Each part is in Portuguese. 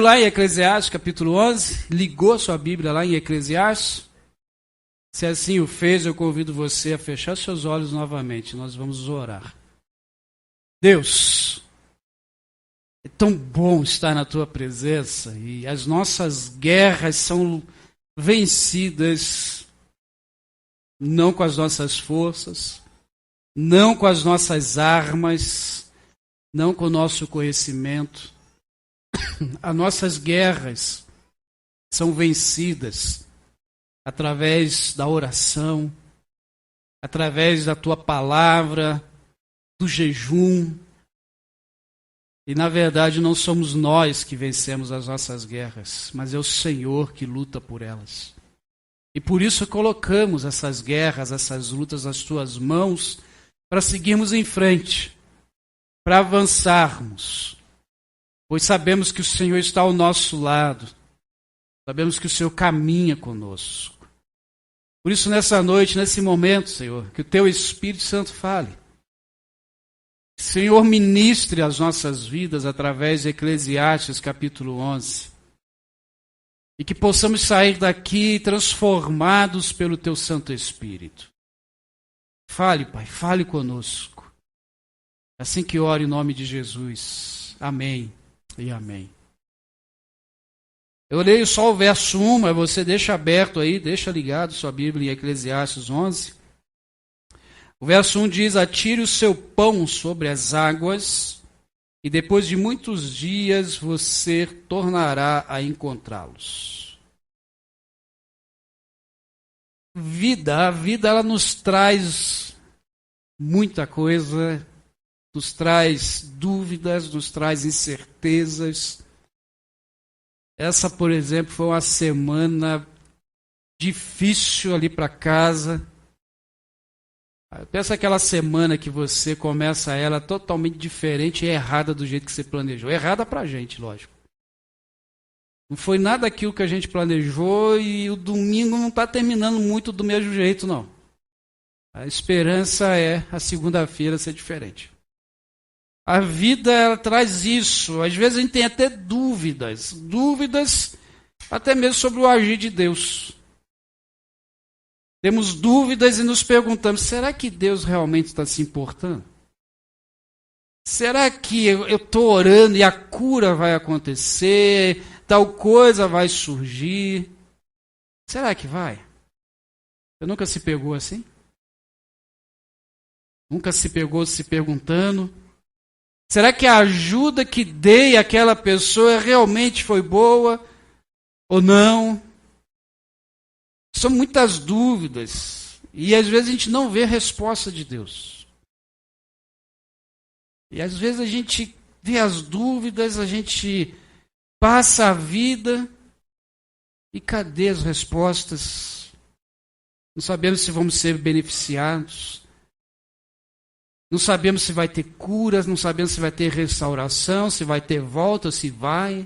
Lá em Eclesiastes, capítulo 11, ligou sua Bíblia lá em Eclesiastes? Se assim o fez, eu convido você a fechar seus olhos novamente. Nós vamos orar. Deus, é tão bom estar na tua presença e as nossas guerras são vencidas não com as nossas forças, não com as nossas armas, não com o nosso conhecimento. As nossas guerras são vencidas através da oração, através da tua palavra, do jejum. E na verdade não somos nós que vencemos as nossas guerras, mas é o Senhor que luta por elas. E por isso colocamos essas guerras, essas lutas nas tuas mãos, para seguirmos em frente, para avançarmos. Pois sabemos que o Senhor está ao nosso lado. Sabemos que o Senhor caminha conosco. Por isso, nessa noite, nesse momento, Senhor, que o Teu Espírito Santo fale. Senhor, ministre as nossas vidas através de Eclesiastes, capítulo 11. E que possamos sair daqui transformados pelo Teu Santo Espírito. Fale, Pai, fale conosco. Assim que oro em nome de Jesus. Amém. E amém. Eu leio só o verso 1, mas você deixa aberto aí, deixa ligado sua Bíblia em Eclesiastes 11. O verso 1 diz: atire o seu pão sobre as águas, e depois de muitos dias você tornará a encontrá-los. A vida ela nos traz muita coisa, nos traz dúvidas, nos traz incertezas. Essa, por exemplo, foi uma semana difícil ali para casa. Pensa aquela semana que você começa ela totalmente diferente e errada do jeito que você planejou. Errada para a gente, lógico. Não foi nada aquilo que a gente planejou e o domingo não está terminando muito do mesmo jeito, não. A esperança é a segunda-feira ser diferente. A vida ela traz isso. Às vezes a gente tem até dúvidas até mesmo sobre o agir de Deus. Temos dúvidas e nos perguntamos, será que Deus realmente está se importando? Será que eu estou orando e a cura vai acontecer, tal coisa vai surgir? Será que vai? Você nunca se pegou assim? Nunca se pegou se perguntando? Será que a ajuda que dei àquela pessoa realmente foi boa ou não? São muitas dúvidas e às vezes a gente não vê a resposta de Deus. E às vezes a gente vê as dúvidas, a gente passa a vida e cadê as respostas? Não sabemos se vamos ser beneficiados. Não sabemos se vai ter curas, não sabemos se vai ter restauração, se vai ter volta, se vai.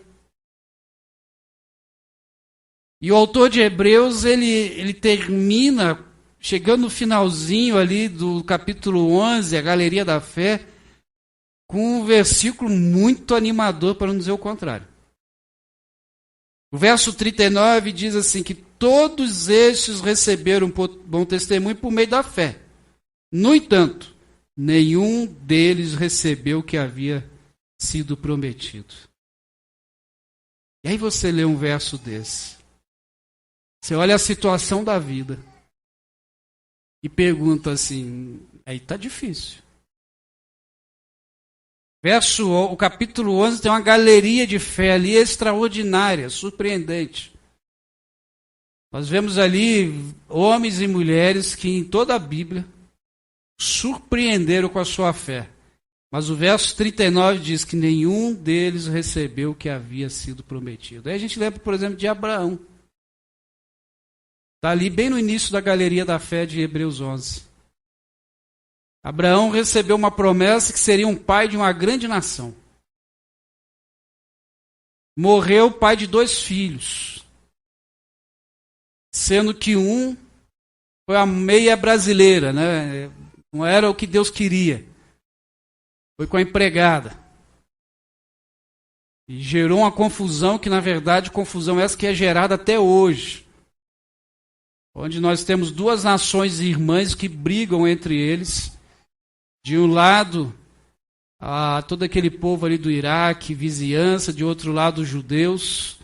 E o autor de Hebreus, ele termina, chegando no finalzinho ali do capítulo 11, a Galeria da Fé, com um versículo muito animador, para não dizer o contrário. O verso 39 diz assim, que todos estes receberam bom testemunho por meio da fé. No entanto, nenhum deles recebeu o que havia sido prometido. E aí você lê um verso desse. Você olha a situação da vida e pergunta assim, aí está difícil. O capítulo 11 tem uma galeria de fé ali extraordinária, surpreendente. Nós vemos ali homens e mulheres que em toda a Bíblia surpreenderam com a sua fé. Mas o verso 39 diz que nenhum deles recebeu o que havia sido prometido. Aí a gente lembra, por exemplo, de Abraão. Está ali bem no início da galeria da fé de Hebreus 11. Abraão recebeu uma promessa que seria um pai de uma grande nação. Morreu pai de 2 filhos. Sendo que um foi a meia brasileira, né? Não era o que Deus queria. Foi com a empregada. E gerou uma confusão que, na verdade, confusão essa que é gerada até hoje. Onde nós temos duas nações irmãs que brigam entre eles. De um lado, todo aquele povo ali do Iraque, vizinhança, de outro lado, os judeus.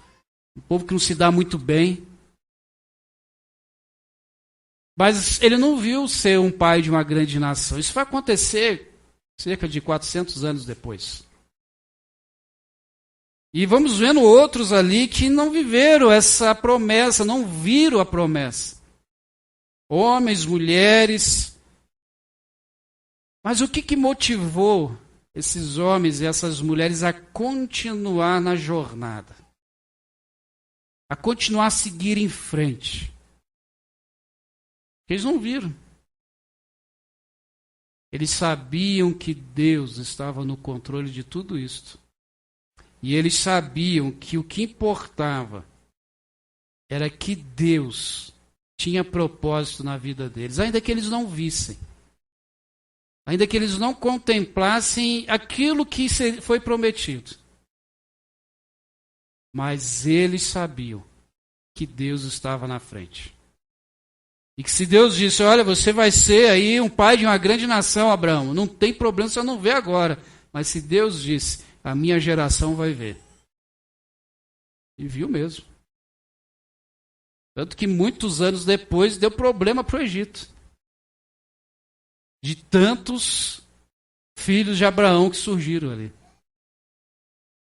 Um povo que não se dá muito bem. Mas ele não viu ser um pai de uma grande nação. Isso vai acontecer cerca de 400 anos depois. E vamos vendo outros ali que não viveram essa promessa, não viram a promessa. Homens, mulheres. Mas o que motivou esses homens e essas mulheres a continuar na jornada? A continuar a seguir em frente? Eles não viram. Eles sabiam que Deus estava no controle de tudo isto. E eles sabiam que o que importava era que Deus tinha propósito na vida deles, ainda que eles não vissem. Ainda que eles não contemplassem aquilo que foi prometido. Mas eles sabiam que Deus estava na frente. E que se Deus disse, olha, você vai ser aí um pai de uma grande nação, Abraão, não tem problema se eu não ver agora. Mas se Deus disse, a minha geração vai ver. E viu mesmo. Tanto que muitos anos depois deu problema para o Egito. De tantos filhos de Abraão que surgiram ali.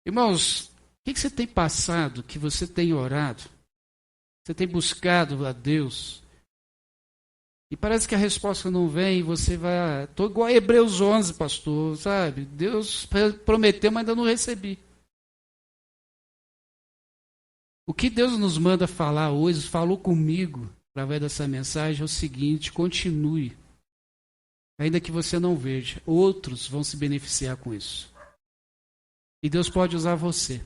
Irmãos, o que você tem passado, que você tem orado? Você tem buscado a Deus? E parece que a resposta não vem, e você vai... Estou igual a Hebreus 11, pastor, sabe? Deus prometeu, mas ainda não recebi. O que Deus nos manda falar hoje, falou comigo, através dessa mensagem, é o seguinte, continue. Ainda que você não veja, outros vão se beneficiar com isso. E Deus pode usar você.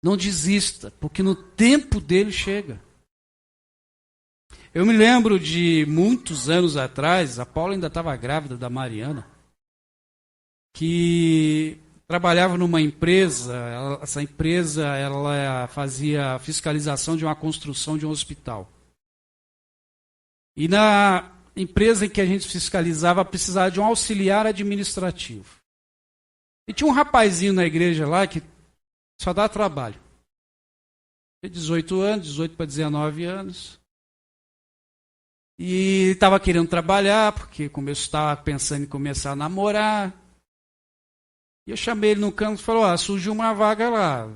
Não desista, porque no tempo dele chega. Eu me lembro de muitos anos atrás, a Paula ainda estava grávida da Mariana, que trabalhava numa empresa, essa empresa ela fazia fiscalização de uma construção de um hospital. E na empresa em que a gente fiscalizava, precisava de um auxiliar administrativo. E tinha um rapazinho na igreja lá que só dá trabalho. Tinha 18 anos, 18 para 19 anos. E estava querendo trabalhar, porque estava pensando em começar a namorar. E eu chamei ele no canto e falei, surgiu uma vaga lá.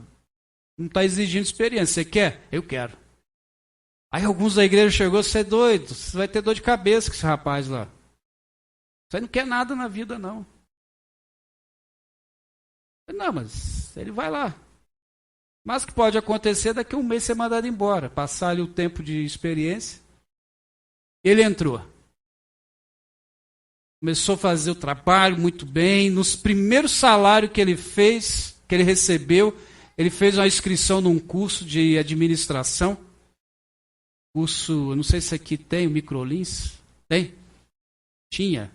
Não está exigindo experiência. Você quer? Eu quero. Aí alguns da igreja chegou, você é doido, você vai ter dor de cabeça com esse rapaz lá. Você não quer nada na vida, não. Não, mas ele vai lá. Mas o que pode acontecer daqui a um mês ser mandado embora, passar ali o tempo de experiência. Ele entrou. Começou a fazer o trabalho muito bem. Nos primeiros salários que ele fez, que ele recebeu, ele fez uma inscrição num curso de administração. Curso, não sei se aqui tem, o Microlins. Tem? Tinha.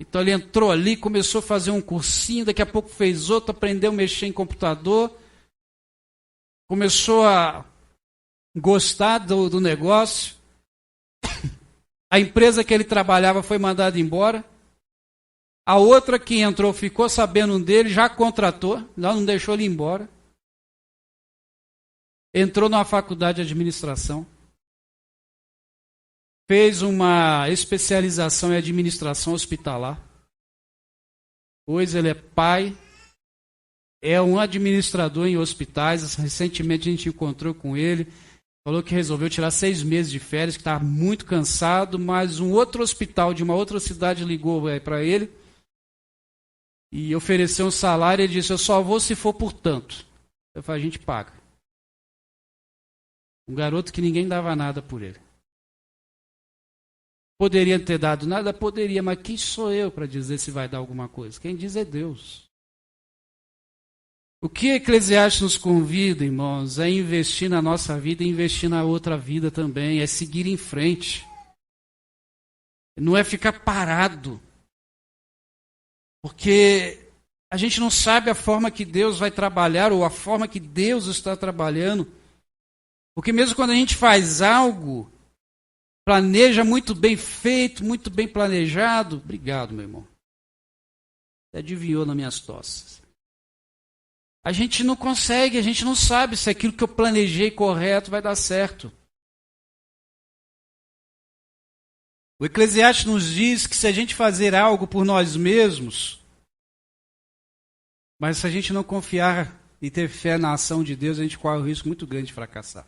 Então ele entrou ali, começou a fazer um cursinho, daqui a pouco fez outro, aprendeu a mexer em computador. Começou a gostar do negócio. A empresa que ele trabalhava foi mandada embora. A outra que entrou ficou sabendo dele, já contratou, já não deixou ele embora. Entrou numa faculdade de administração. Fez uma especialização em administração hospitalar. Hoje ele é pai, é um administrador em hospitais. Recentemente a gente encontrou com ele. Falou que resolveu tirar 6 meses de férias, que estava muito cansado, mas um outro hospital de uma outra cidade ligou para ele e ofereceu um salário. Ele disse, eu só vou se for por tanto. Eu falei, a gente paga. Um garoto que ninguém dava nada por ele. Poderia ter dado nada? Poderia, mas quem sou eu para dizer se vai dar alguma coisa? Quem diz é Deus. O que Eclesiastes nos convida, irmãos, é investir na nossa vida e investir na outra vida também, é seguir em frente. Não é ficar parado. Porque A gente não sabe a forma que Deus vai trabalhar ou a forma que Deus está trabalhando. Porque mesmo quando a gente faz algo, planeja muito bem feito, muito bem planejado. Obrigado, meu irmão. Você adivinhou nas minhas tosses. A gente não consegue, a gente não sabe se aquilo que eu planejei correto vai dar certo. O Eclesiastes nos diz que se a gente fazer algo por nós mesmos, mas se a gente não confiar e ter fé na ação de Deus, a gente corre um risco muito grande de fracassar.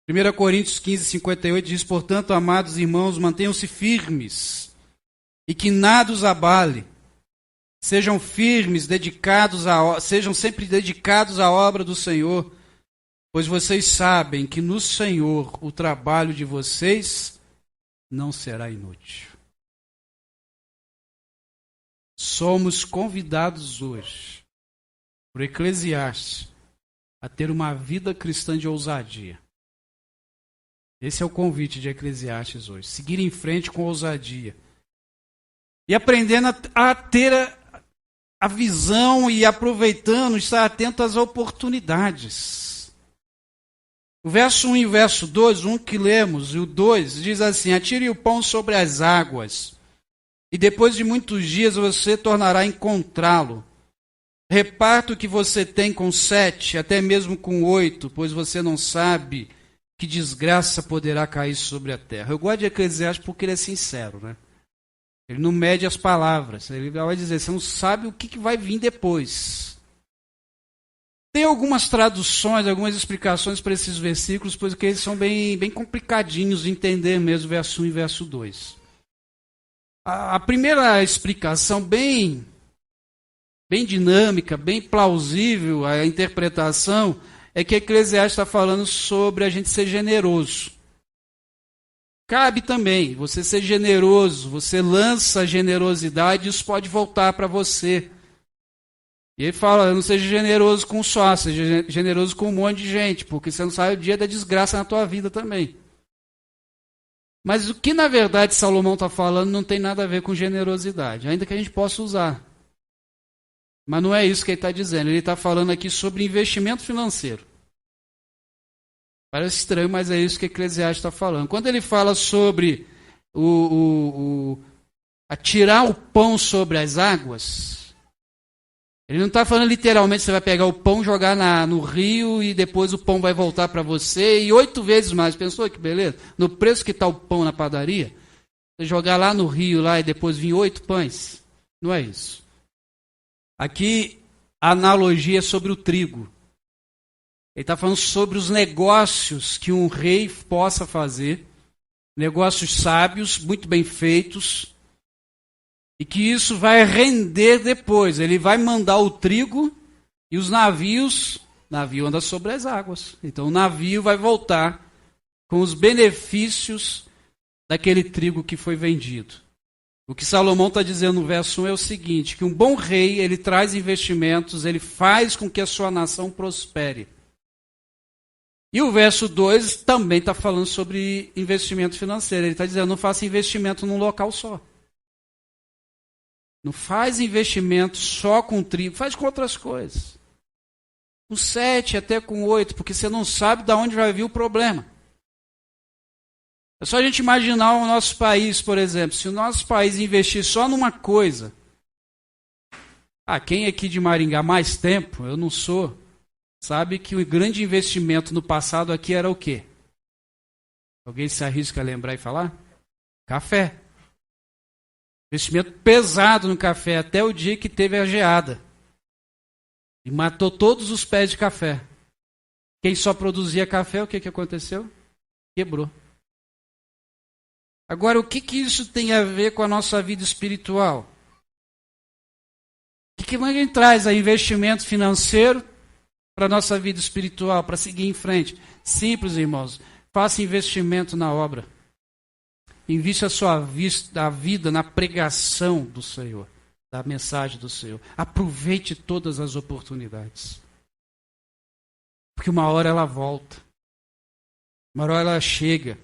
1 Coríntios 15, 58 diz, portanto, amados irmãos, mantenham-se firmes e que nada os abale. Sejam firmes, sejam sempre dedicados à obra do Senhor, pois vocês sabem que no Senhor o trabalho de vocês não será inútil. Somos convidados hoje, por Eclesiastes, a ter uma vida cristã de ousadia. Esse é o convite de Eclesiastes hoje. Seguir em frente com ousadia. E aprendendo a ter a visão e aproveitando, estar atento às oportunidades. O verso 1 e o verso 2, um que lemos, e o 2, diz assim, atire o pão sobre as águas, e depois de muitos dias você tornará a encontrá-lo. Reparta o que você tem com 7, até mesmo com 8, pois você não sabe que desgraça poderá cair sobre a terra. Eu gosto de Eclesiastes porque ele é sincero, né? Ele não mede as palavras. Ele vai dizer, você não sabe o que vai vir depois. Tem algumas traduções, algumas explicações para esses versículos, porque eles são bem complicadinhos de entender mesmo, verso 1 e verso 2. A primeira explicação, bem dinâmica, bem plausível, a interpretação, é que Eclesiastes está falando sobre a gente ser generoso. Cabe também você ser generoso, você lança a generosidade, isso pode voltar para você. E ele fala, não seja generoso com só, seja generoso com um monte de gente, porque você não sabe o dia da desgraça na tua vida também. Mas o que na verdade Salomão está falando não tem nada a ver com generosidade, ainda que a gente possa usar. Mas não é isso que ele está dizendo, ele está falando aqui sobre investimento financeiro. Parece estranho, mas é isso que Eclesiastes está falando. Quando ele fala sobre atirar o pão sobre as águas, ele não está falando literalmente você vai pegar o pão, jogar no rio e depois o pão vai voltar para você e 8 vezes mais. Pensou que beleza? No preço que está o pão na padaria, você jogar lá no rio lá e depois vir 8 pães. Não é isso. Aqui a analogia é sobre o trigo. Ele está falando sobre os negócios que um rei possa fazer, negócios sábios, muito bem feitos, e que isso vai render depois. Ele vai mandar o trigo e os navios, navio anda sobre as águas. Então o navio vai voltar com os benefícios daquele trigo que foi vendido. O que Salomão está dizendo no verso 1 é o seguinte, que um bom rei, ele traz investimentos, ele faz com que a sua nação prospere. E o verso 2 também está falando sobre investimento financeiro. Ele está dizendo, não faça investimento num local só. Não faz investimento só com trigo, faz com outras coisas. Com 7 até com 8, porque você não sabe de onde vai vir o problema. É só a gente imaginar o nosso país, por exemplo. Se o nosso país investir só numa coisa. Quem aqui de Maringá há mais tempo, eu não sou, sabe que o grande investimento no passado aqui era o quê? Alguém se arrisca a lembrar e falar? Café. Investimento pesado no café, até o dia que teve a geada. E matou todos os pés de café. Quem só produzia café, o que aconteceu? Quebrou. Agora, o que isso tem a ver com a nossa vida espiritual? O que a gente traz a investimento financeiro para a nossa vida espiritual, para seguir em frente? Simples, irmãos. Faça investimento na obra. Invista a sua vida na pregação do Senhor, da mensagem do Senhor. Aproveite todas as oportunidades. Porque uma hora ela volta. Uma hora ela chega.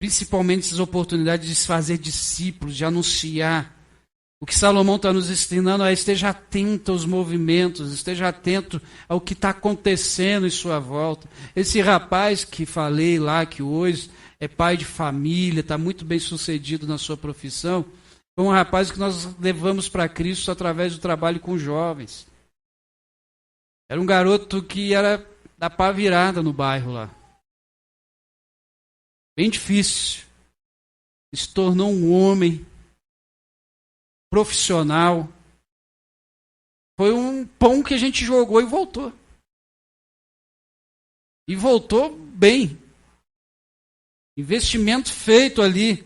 Principalmente essas oportunidades de se fazer discípulos, de anunciar O que Salomão está nos ensinando é: esteja atento aos movimentos, esteja atento ao que está acontecendo em sua volta. Esse rapaz que falei lá, que hoje é pai de família, está muito bem sucedido na sua profissão, foi um rapaz que nós levamos para Cristo através do trabalho com jovens. Era um garoto que era da pá virada no bairro lá. Bem difícil. Se tornou um homem profissional. Foi um pão que a gente jogou e voltou. E voltou bem. Investimento feito ali.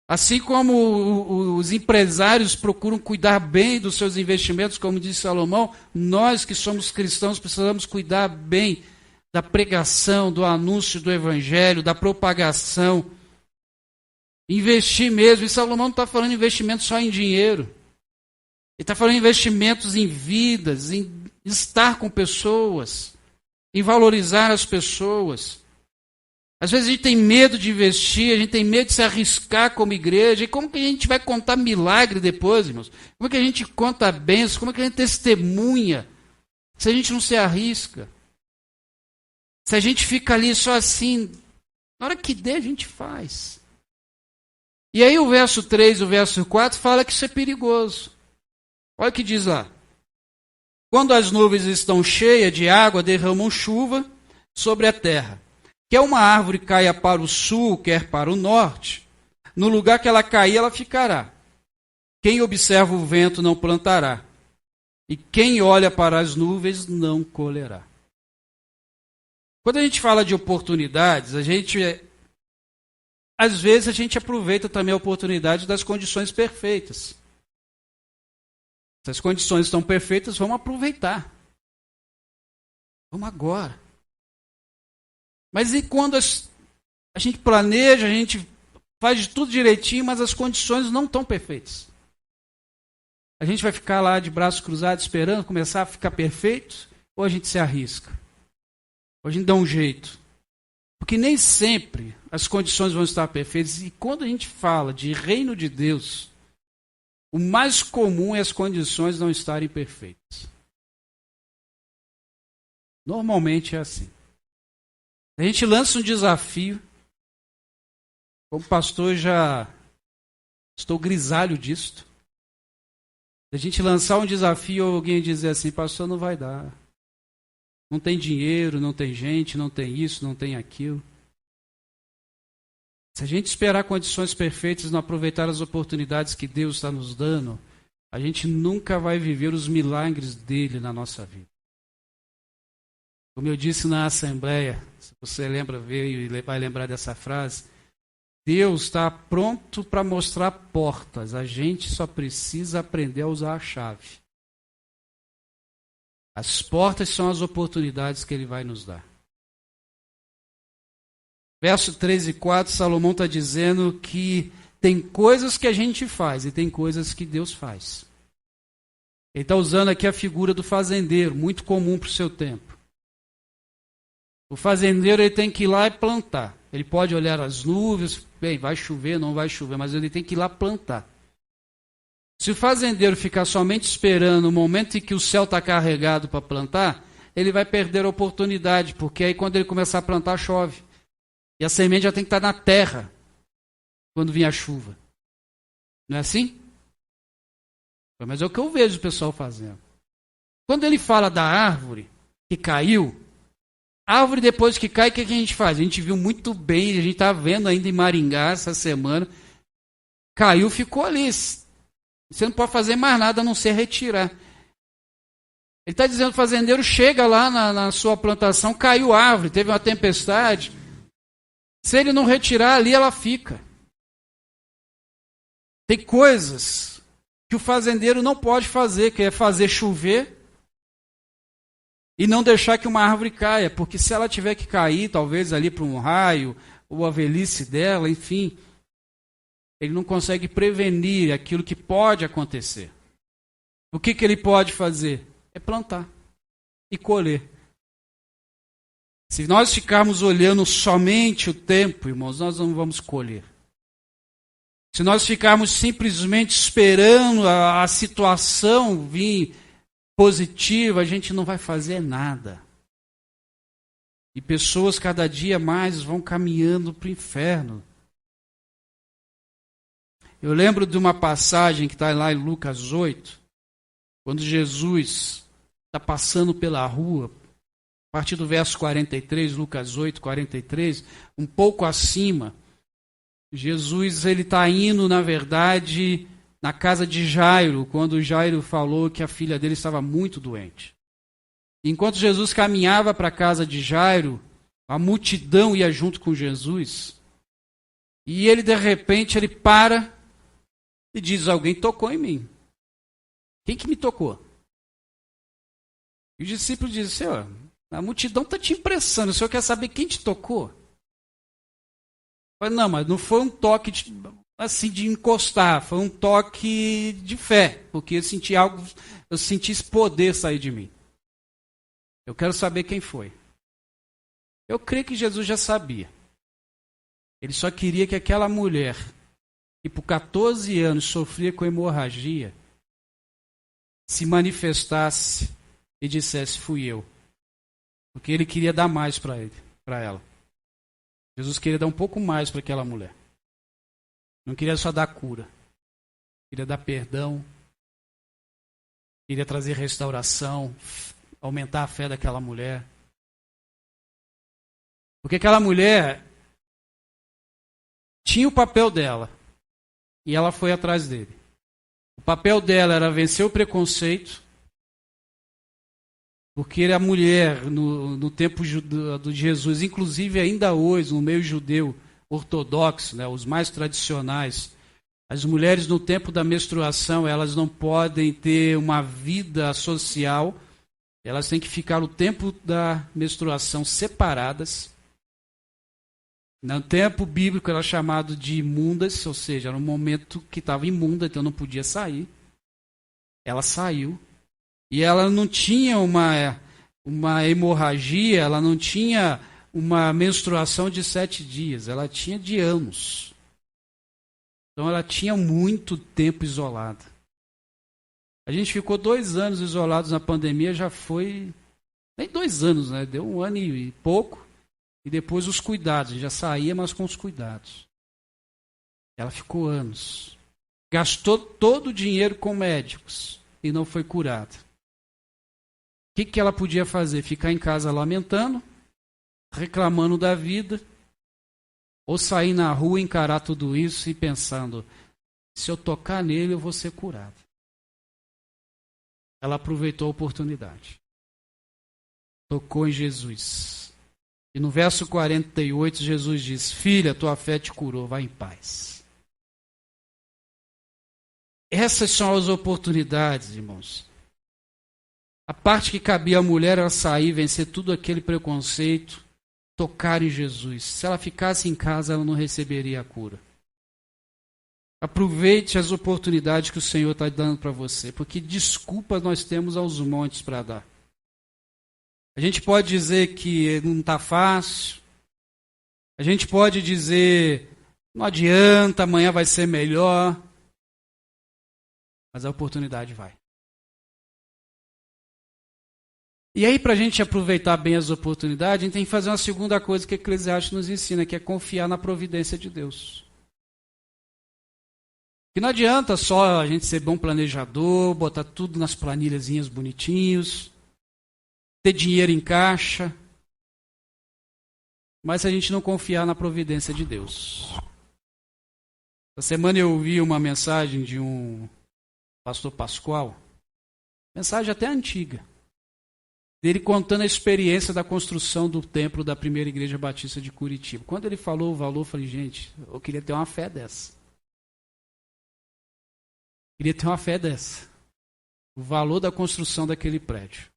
Assim como os empresários procuram cuidar bem dos seus investimentos, como disse Salomão, nós que somos cristãos precisamos cuidar bem da pregação, do anúncio do evangelho, da propagação. Investir mesmo. E Salomão não está falando de investimento só em dinheiro. Ele está falando de investimentos em vidas, em estar com pessoas, em valorizar as pessoas. Às vezes a gente tem medo de investir, a gente tem medo de se arriscar como igreja. E como que a gente vai contar milagre depois, irmãos? Como é que a gente conta bênçãos? Como é que a gente testemunha se a gente não se arrisca? Se a gente fica ali só assim, na hora que der a gente faz. E aí o verso 3 e o verso 4 fala que isso é perigoso. Olha o que diz lá. Quando as nuvens estão cheias de água, derramam chuva sobre a terra. Quer uma árvore caia para o sul, quer para o norte, no lugar que ela cair, ela ficará. Quem observa o vento não plantará, e quem olha para as nuvens não colherá. Quando a gente fala de oportunidades, às vezes a gente aproveita também a oportunidade das condições perfeitas. Se as condições estão perfeitas, vamos aproveitar. Vamos agora. Mas e quando a gente planeja, a gente faz de tudo direitinho, mas as condições não estão perfeitas? A gente vai ficar lá de braços cruzados esperando começar a ficar perfeito? Ou a gente se arrisca? Ou a gente dá um jeito? Porque nem sempre as condições vão estar perfeitas. E quando a gente fala de reino de Deus, o mais comum é as condições não estarem perfeitas. Normalmente é assim. A gente lança um desafio. Como pastor, já estou grisalho disto. A gente lançar um desafio, alguém dizer assim: pastor, não vai dar. Não tem dinheiro, não tem gente, não tem isso, não tem aquilo. Se a gente esperar condições perfeitas e não aproveitar as oportunidades que Deus está nos dando, a gente nunca vai viver os milagres dele na nossa vida. Como eu disse na Assembleia, se você lembra, veio e vai lembrar dessa frase, Deus está pronto para mostrar portas, a gente só precisa aprender a usar a chave. As portas são as oportunidades que ele vai nos dar. Verso 3 e 4, Salomão está dizendo que tem coisas que a gente faz e tem coisas que Deus faz. Ele está usando aqui a figura do fazendeiro, muito comum para o seu tempo. O fazendeiro ele tem que ir lá e plantar. Ele pode olhar as nuvens, bem, vai chover, não vai chover, mas ele tem que ir lá plantar. Se o fazendeiro ficar somente esperando o momento em que o céu está carregado para plantar, ele vai perder a oportunidade, porque aí quando ele começar a plantar, chove. E a semente já tem que estar na terra quando vir a chuva. Não é assim? Mas é o que eu vejo o pessoal fazendo. Quando ele fala da árvore que caiu, a árvore depois que cai, o que a gente faz? A gente viu muito bem, a gente está vendo ainda em Maringá essa semana. Caiu, ficou ali. Você não pode fazer mais nada a não ser retirar. Ele está dizendo, o fazendeiro chega lá na sua plantação, caiu a árvore, teve uma tempestade. Se ele não retirar ali, ela fica. Tem coisas que o fazendeiro não pode fazer, que é fazer chover e não deixar que uma árvore caia, porque se ela tiver que cair, talvez ali para um raio, ou a velhice dela, enfim, ele não consegue prevenir aquilo que pode acontecer. O que ele pode fazer? É plantar e colher. Se nós ficarmos olhando somente o tempo, irmãos, nós não vamos colher. Se nós ficarmos simplesmente esperando a situação vir positiva, a gente não vai fazer nada. E pessoas cada dia mais vão caminhando para o inferno. Eu lembro de uma passagem que está lá em Lucas 8, quando Jesus está passando pela rua, a partir do verso 43, Lucas 8, 43, um pouco acima, Jesus ele está indo, na verdade, na casa de Jairo, quando Jairo falou que a filha dele estava muito doente. Enquanto Jesus caminhava para a casa de Jairo, a multidão ia junto com Jesus, e ele, de repente, ele para e diz, alguém tocou em mim. Quem que me tocou? E o discípulo diz, Senhor, a multidão está te impressando, o Senhor quer saber quem te tocou? Não, mas não foi um toque assim de encostar, foi um toque de fé, porque eu senti algo, eu senti esse poder sair de mim. Eu quero saber quem foi. Eu creio que Jesus já sabia. Ele só queria que aquela mulher, que por 14 anos sofria com hemorragia, se manifestasse e dissesse, fui eu. Porque ele queria dar mais para ela. Jesus queria dar um pouco mais para aquela mulher. Não queria só dar cura. Queria dar perdão. Queria trazer restauração, aumentar a fé daquela mulher. Porque aquela mulher tinha o papel dela. E ela foi atrás dele. O papel dela era vencer o preconceito. Porque a mulher, no tempo de Jesus, inclusive ainda hoje, no meio judeu ortodoxo, né, os mais tradicionais, as mulheres no tempo da menstruação, elas não podem ter uma vida social, elas têm que ficar o tempo da menstruação separadas. No tempo bíblico era chamado de imundas, ou seja, era um momento que estava imunda, então não podia sair. Ela saiu. E ela não tinha uma hemorragia, ela não tinha uma menstruação de 7 dias, ela tinha de anos. Então ela tinha muito tempo isolada. A gente ficou 2 anos isolados na pandemia, já foi, nem 2 anos, né? Deu 1 ano e pouco, e depois os cuidados, já saía, mas com os cuidados. Ela ficou anos. Gastou todo o dinheiro com médicos e não foi curada. O que ela podia fazer? Ficar em casa lamentando, reclamando da vida, ou sair na rua, encarar tudo isso e pensando, se eu tocar nele eu vou ser curado. Ela aproveitou a oportunidade. Tocou em Jesus. E no verso 48 Jesus diz, filha, tua fé te curou, vai em paz. Essas são as oportunidades, irmãos. A parte que cabia à mulher era sair, vencer tudo aquele preconceito, tocar em Jesus. Se ela ficasse em casa, ela não receberia a cura. Aproveite as oportunidades que o Senhor está dando para você, porque desculpas nós temos aos montes para dar. A gente pode dizer que não está fácil, a gente pode dizer, não adianta, amanhã vai ser melhor, mas a oportunidade vai. E aí, para a gente aproveitar bem as oportunidades, a gente tem que fazer uma segunda coisa que Eclesiastes nos ensina, que é confiar na providência de Deus. Que não adianta só a gente ser bom planejador, botar tudo nas planilhazinhas bonitinhos, ter dinheiro em caixa, mas se a gente não confiar na providência de Deus. Essa semana eu ouvi uma mensagem de um pastor Pascoal, mensagem até antiga, dele contando a experiência da construção do templo da primeira igreja batista de Curitiba. Quando ele falou o valor, eu falei, gente, eu queria ter uma fé dessa. Queria ter uma fé dessa. O valor da construção daquele prédio.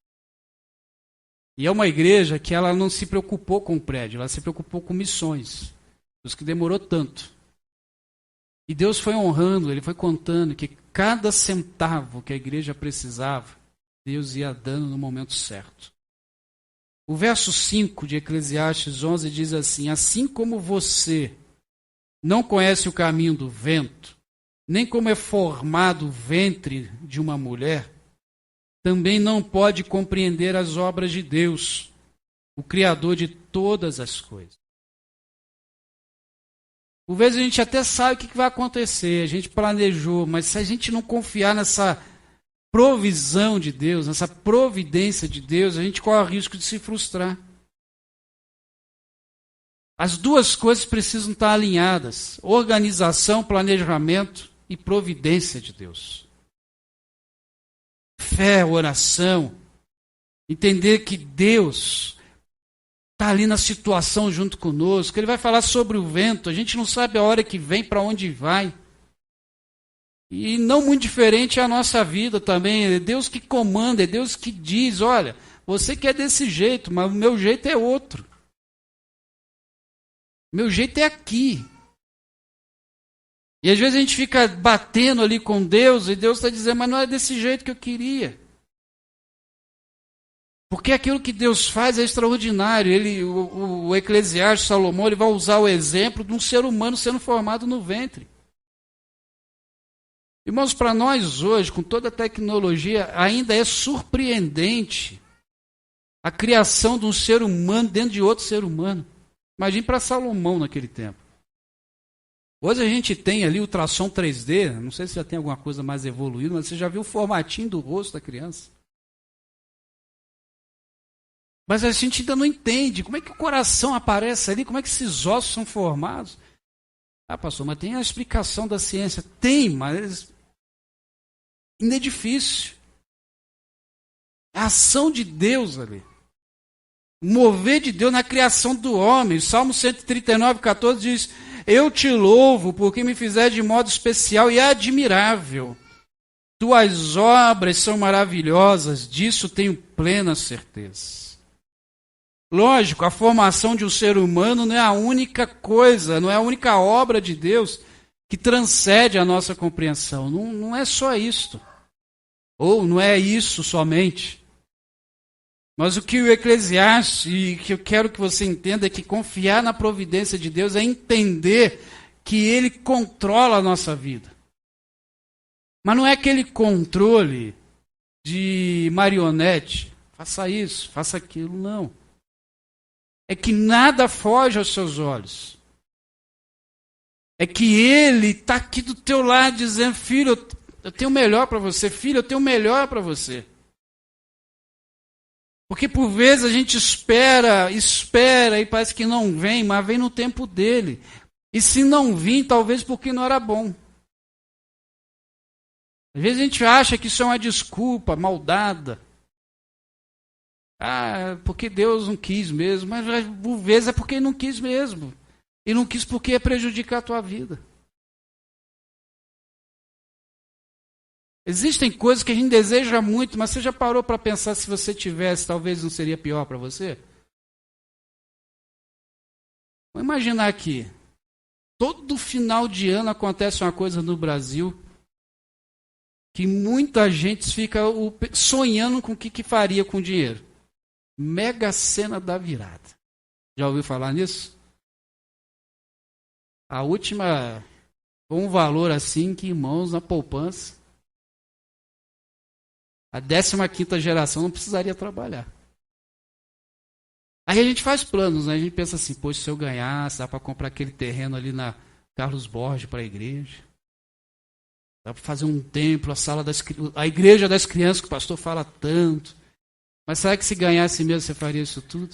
E é uma igreja que ela não se preocupou com o prédio, ela se preocupou com missões. Os que demorou tanto. E Deus foi honrando, ele foi contando que cada centavo que a igreja precisava, Deus ia dando no momento certo. O verso 5 de Eclesiastes 11 diz assim, assim como você não conhece o caminho do vento, nem como é formado o ventre de uma mulher, também não pode compreender as obras de Deus, o Criador de todas as coisas. Por vezes a gente até sabe o que vai acontecer, a gente planejou, mas se a gente não confiar nessa provisão de Deus, nessa providência de Deus, a gente corre o risco de se frustrar. As duas coisas precisam estar alinhadas: organização, planejamento e providência de Deus. Fé, oração, entender que Deus está ali na situação junto conosco. Ele vai falar sobre o vento, a gente não sabe a hora que vem, para onde vai. E não muito diferente é a nossa vida também. É Deus que comanda, é Deus que diz: olha, você quer desse jeito, mas o meu jeito é outro. Meu jeito é aqui. E às vezes a gente fica batendo ali com Deus, e Deus está dizendo: mas não é desse jeito que eu queria. Porque aquilo que Deus faz é extraordinário. O Eclesiastes, Salomão, ele vai usar o exemplo de um ser humano sendo formado no ventre. Irmãos, para nós hoje, com toda a tecnologia, ainda é surpreendente a criação de um ser humano dentro de outro ser humano. Imagine para Salomão naquele tempo. Hoje a gente tem ali o ultrassom 3D, não sei se já tem alguma coisa mais evoluída, mas você já viu o formatinho do rosto da criança. Mas a gente ainda não entende como é que o coração aparece ali, como é que esses ossos são formados. Ah, pastor, mas tem a explicação da ciência. Tem, mas ainda é difícil. A ação de Deus ali. O mover de Deus na criação do homem. O Salmo 139, 14 diz: eu te louvo porque me fizer de modo especial e admirável. Tuas obras são maravilhosas, disso tenho plena certeza. Lógico, a formação de um ser humano não é a única coisa, não é a única obra de Deus que transcende a nossa compreensão. Não é só isto. Ou não é isso somente. Mas o que o Eclesiastes, e que eu quero que você entenda, é que confiar na providência de Deus é entender que Ele controla a nossa vida. Mas não é aquele controle de marionete. Faça isso, faça aquilo, não. É que nada foge aos seus olhos. É que Ele está aqui do teu lado dizendo: filho, eu tenho o melhor para você. Filho, eu tenho o melhor para você. Porque por vezes a gente espera e parece que não vem, mas vem no tempo dele. E se não vir, talvez porque não era bom. Às vezes a gente acha que isso é uma desculpa mal dada. Ah, porque Deus não quis mesmo. Mas por vezes é porque Ele não quis mesmo. E não quis porque ia prejudicar a tua vida. Existem coisas que a gente deseja muito, mas você já parou para pensar, se você tivesse, talvez não seria pior para você? Vamos imaginar aqui. Todo final de ano acontece uma coisa no Brasil que muita gente fica sonhando com o que faria com o dinheiro. Mega Sena da Virada. Já ouviu falar nisso? A última, com um valor assim que, irmãos, na poupança, a 15ª geração não precisaria trabalhar. Aí a gente faz planos, né? A gente pensa assim: poxa, se eu ganhasse, dá para comprar aquele terreno ali na Carlos Borges para a igreja. Dá para fazer um templo, a igreja das crianças que o pastor fala tanto. Mas será que se ganhasse mesmo você faria isso tudo?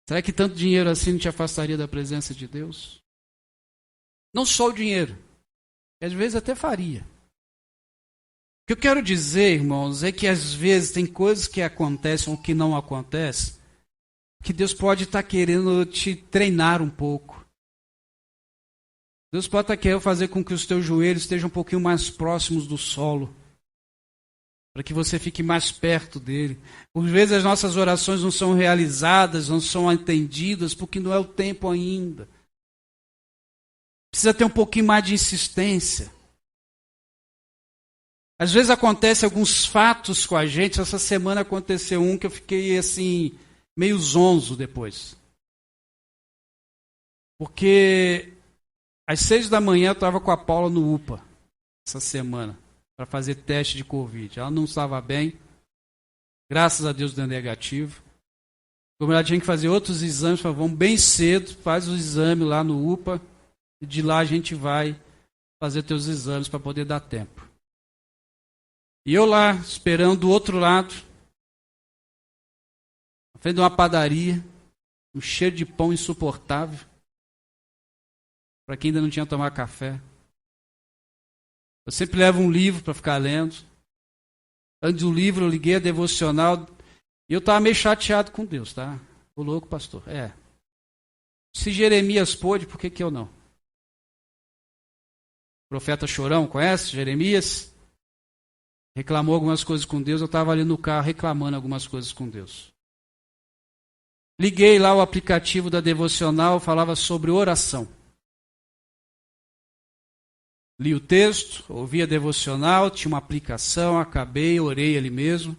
Será que tanto dinheiro assim não te afastaria da presença de Deus? Não só o dinheiro, às vezes até faria. O que eu quero dizer, irmãos, é que às vezes tem coisas que acontecem ou que não acontecem, que Deus pode estar querendo te treinar um pouco. Deus pode estar querendo fazer com que os teus joelhos estejam um pouquinho mais próximos do solo, para que você fique mais perto dele. Por vezes as nossas orações não são realizadas, não são atendidas, porque não é o tempo ainda. Precisa ter um pouquinho mais de insistência. Às vezes acontecem alguns fatos com a gente. Essa semana aconteceu um que eu fiquei assim, meio zonzo depois. Porque às 6 da manhã eu estava com a Paula no UPA, essa semana, para fazer teste de Covid. Ela não estava bem, graças a Deus deu negativo. Como ela tinha que fazer outros exames, falou, vamos bem cedo, faz o exame lá no UPA, e de lá a gente vai fazer teus exames para poder dar tempo. E eu lá, esperando do outro lado, na frente de uma padaria, um cheiro de pão insuportável, para quem ainda não tinha tomado café. Eu sempre levo um livro para ficar lendo. Antes do livro eu liguei a devocional e eu estava meio chateado com Deus, tá? Ô louco, pastor. Se Jeremias pôde, por que eu não? Profeta chorão, conhece Jeremias? Reclamou algumas coisas com Deus, eu estava ali no carro reclamando algumas coisas com Deus. Liguei lá o aplicativo da devocional, falava sobre oração. Li o texto, ouvi a devocional, tinha uma aplicação, acabei, orei ali mesmo,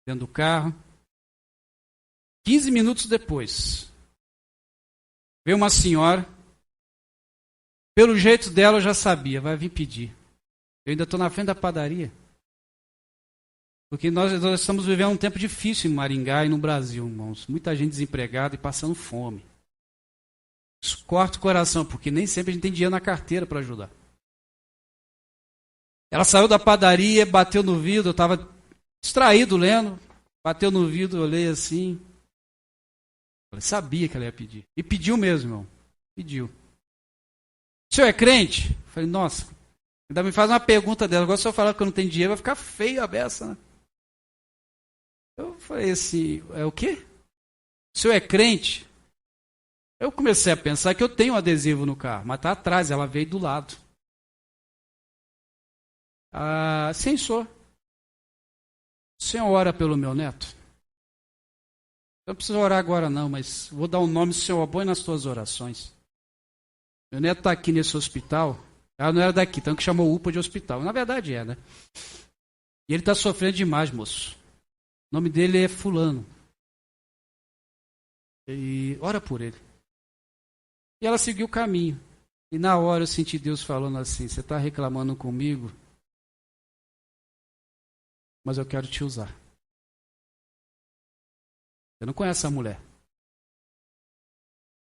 dentro do carro. 15 minutos depois, veio uma senhora, pelo jeito dela eu já sabia, vai vir pedir. Eu ainda estou na frente da padaria. Porque nós estamos vivendo um tempo difícil em Maringá e no Brasil, irmãos. Muita gente desempregada e passando fome. Isso corta o coração, porque nem sempre a gente tem dinheiro na carteira para ajudar. Ela saiu da padaria, bateu no vidro, eu estava distraído lendo, bateu no vidro, eu olhei assim. Eu sabia que ela ia pedir. E pediu mesmo, irmão. Pediu. O senhor é crente? Eu falei, nossa, ainda me faz uma pergunta dela. Agora se eu falar que eu não tenho dinheiro, vai ficar feio a beça, né? Eu falei assim, é o quê? O senhor é crente? Eu comecei a pensar que eu tenho um adesivo no carro, mas está atrás, ela veio do lado. Sim, senhor. O senhor ora pelo meu neto? Eu não preciso orar agora não, mas vou dar um nome, senhor, põe nas suas orações. Meu neto está aqui nesse hospital. Ela não era daqui, então que chamou o UPA de hospital. Na verdade é, né? E ele está sofrendo demais, moço. O nome dele é fulano. E ora por ele. E ela seguiu o caminho. E na hora eu senti Deus falando assim, você está reclamando comigo, mas eu quero te usar. Você não conhece a mulher.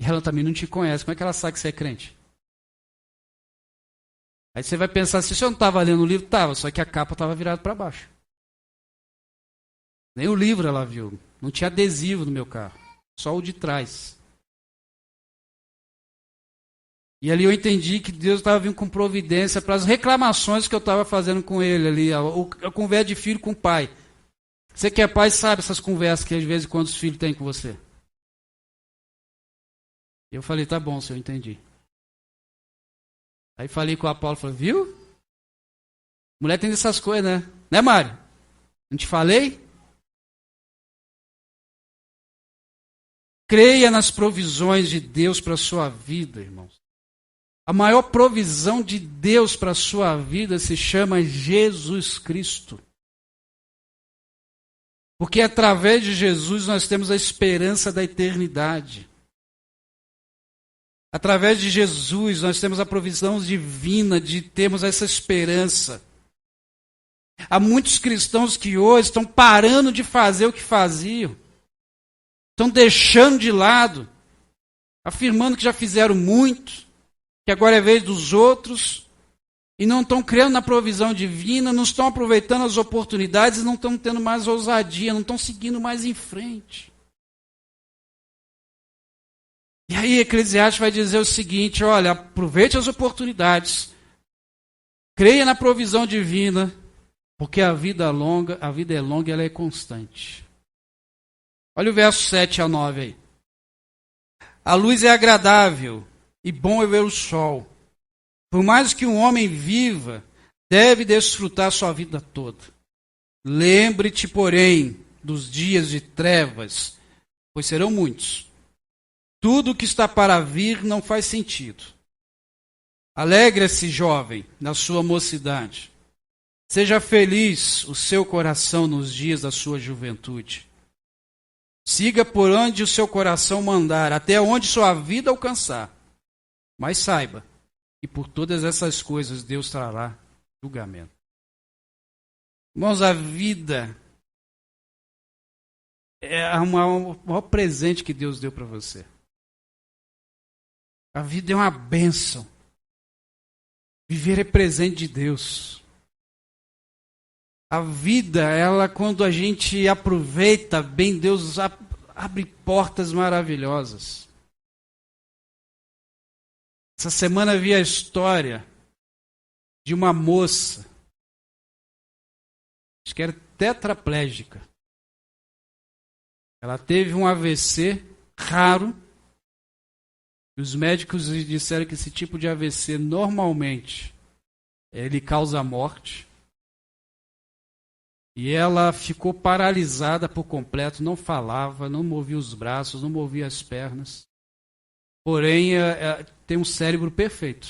E ela também não te conhece. Como é que ela sabe que você é crente? Aí você vai pensar assim, se eu não estava lendo o livro, estava, só que a capa estava virada para baixo. Nem o livro ela viu. Não tinha adesivo no meu carro. Só o de trás. E ali eu entendi que Deus estava vindo com providência para as reclamações que eu estava fazendo com ele ali. A conversa de filho com pai. Você que é pai sabe essas conversas que às vezes quando os filhos têm com você. Eu falei, tá bom, senhor, eu entendi. Aí falei com a Paula, falei, viu? Mulher tem dessas coisas, né? Né, Mário? Não te falei? Creia nas provisões de Deus para a sua vida, irmãos. A maior provisão de Deus para a sua vida se chama Jesus Cristo. Porque através de Jesus nós temos a esperança da eternidade. Através de Jesus nós temos a provisão divina de termos essa esperança. Há muitos cristãos que hoje estão parando de fazer o que faziam. Estão deixando de lado, afirmando que já fizeram muito, que agora é vez dos outros, e não estão crendo na provisão divina, não estão aproveitando as oportunidades, não estão tendo mais ousadia, não estão seguindo mais em frente. E aí Eclesiastes vai dizer o seguinte, olha, aproveite as oportunidades, creia na provisão divina, porque a vida é longa e ela é constante. Olha o verso 7 a 9 aí. A luz é agradável e bom é ver o sol. Por mais que um homem viva, deve desfrutar sua vida toda. Lembre-te, porém, dos dias de trevas, pois serão muitos. Tudo o que está para vir não faz sentido. Alegre-se, jovem, na sua mocidade. Seja feliz o seu coração nos dias da sua juventude. Siga por onde o seu coração mandar, até onde sua vida alcançar. Mas saiba que por todas essas coisas Deus trará julgamento. Irmãos, a vida é o maior presente que Deus deu para você. A vida é uma bênção. Viver é presente de Deus. A vida, ela, quando a gente aproveita bem, Deus abre portas maravilhosas. Essa semana vi a história de uma moça, acho que era tetraplégica. Ela teve um AVC raro. E os médicos disseram que esse tipo de AVC, normalmente, ele causa morte. E ela ficou paralisada por completo, não falava, não movia os braços, não movia as pernas. Porém, tem um cérebro perfeito.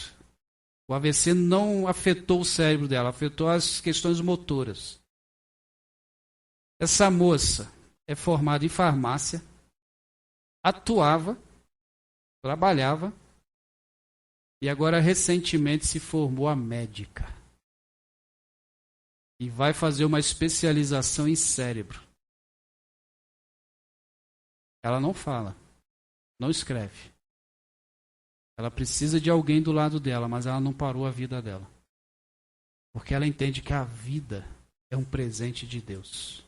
O AVC não afetou o cérebro dela, afetou as questões motoras. Essa moça é formada em farmácia, atuava, trabalhava e agora recentemente se formou a médica. E vai fazer uma especialização em cérebro. Ela não fala, não escreve. Ela precisa de alguém do lado dela, mas ela não parou a vida dela. Porque ela entende que a vida é um presente de Deus.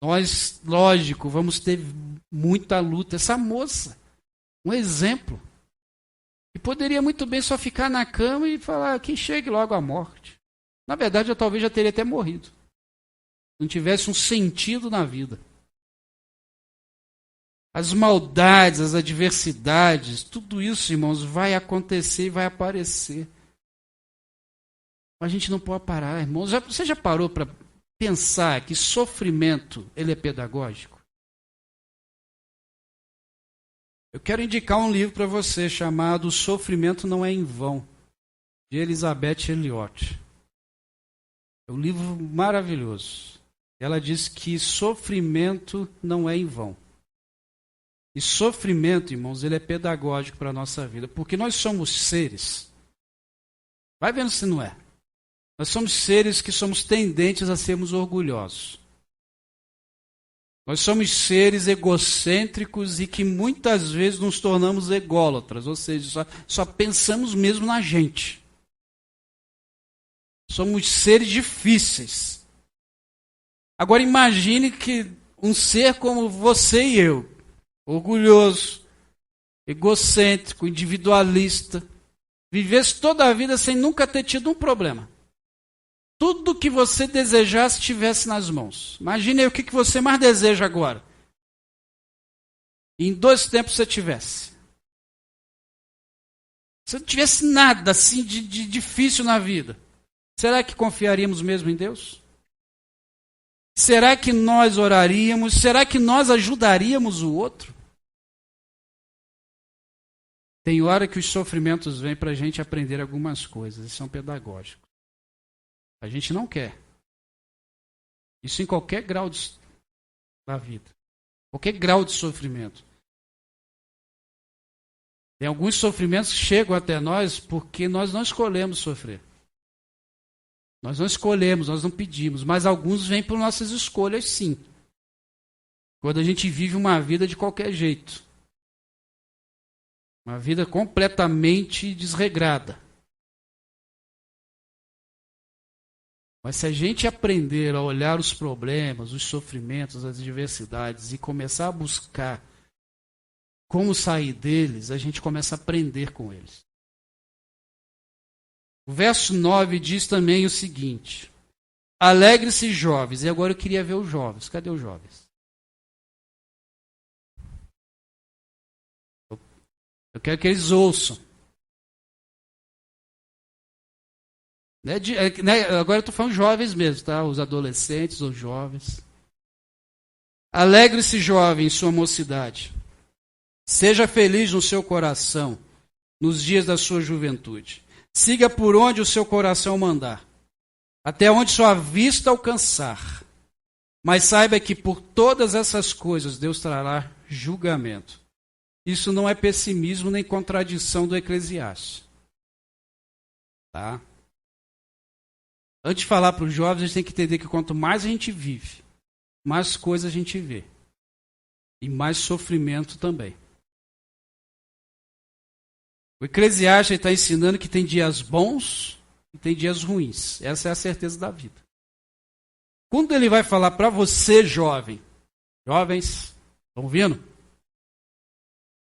Nós, lógico, vamos ter muita luta. Essa moça, um exemplo. E poderia muito bem só ficar na cama e falar que chegue logo a morte. Na verdade, eu talvez já teria até morrido. Não tivesse um sentido na vida. As maldades, as adversidades, tudo isso, irmãos, vai acontecer e vai aparecer. Mas a gente não pode parar, irmãos. Você já parou para pensar que sofrimento, ele é pedagógico? Eu quero indicar um livro para você chamado O Sofrimento Não É em Vão, de Elizabeth Elliot. É um livro maravilhoso. Ela diz que sofrimento não é em vão. E sofrimento, irmãos, ele é pedagógico para a nossa vida, porque nós somos seres. Vai vendo se não é. Nós somos seres que somos tendentes a sermos orgulhosos. Nós somos seres egocêntricos e que muitas vezes nos tornamos ególatras, ou seja, só pensamos mesmo na gente. Somos seres difíceis. Agora imagine que um ser como você e eu, orgulhoso, egocêntrico, individualista, vivesse toda a vida sem nunca ter tido um problema. Tudo que você desejasse estivesse nas mãos. Imagine aí o que você mais deseja agora. E em 2 tempos você tivesse. Se não tivesse nada assim de difícil na vida, será que confiaríamos mesmo em Deus? Será que nós oraríamos? Será que nós ajudaríamos o outro? Tem hora que os sofrimentos vêm para a gente aprender algumas coisas e são pedagógicos. A gente não quer. Isso em qualquer grau da vida. Qualquer grau de sofrimento. Tem alguns sofrimentos que chegam até nós porque nós não escolhemos sofrer. Nós não escolhemos, nós não pedimos. Mas alguns vêm por nossas escolhas, sim. Quando a gente vive uma vida de qualquer jeito. Uma vida completamente desregrada. Mas se a gente aprender a olhar os problemas, os sofrimentos, as adversidades e começar a buscar como sair deles, a gente começa a aprender com eles. O verso 9 diz também o seguinte: alegre-se, jovens. E agora eu queria ver os jovens. Cadê os jovens? Eu quero que eles ouçam. Agora eu estou falando jovens mesmo, tá? Os adolescentes, os jovens. Alegre-se, jovem, em sua mocidade. Seja feliz no seu coração, nos dias da sua juventude. Siga por onde o seu coração mandar, até onde sua vista alcançar. Mas saiba que por todas essas coisas Deus trará julgamento. Isso não é pessimismo nem contradição do Eclesiastes. Tá? Antes de falar para os jovens, a gente tem que entender que quanto mais a gente vive, mais coisas a gente vê. E mais sofrimento também. O Eclesiastes está ensinando que tem dias bons e tem dias ruins. Essa é a certeza da vida. Quando ele vai falar para você, jovem, jovens, estão ouvindo?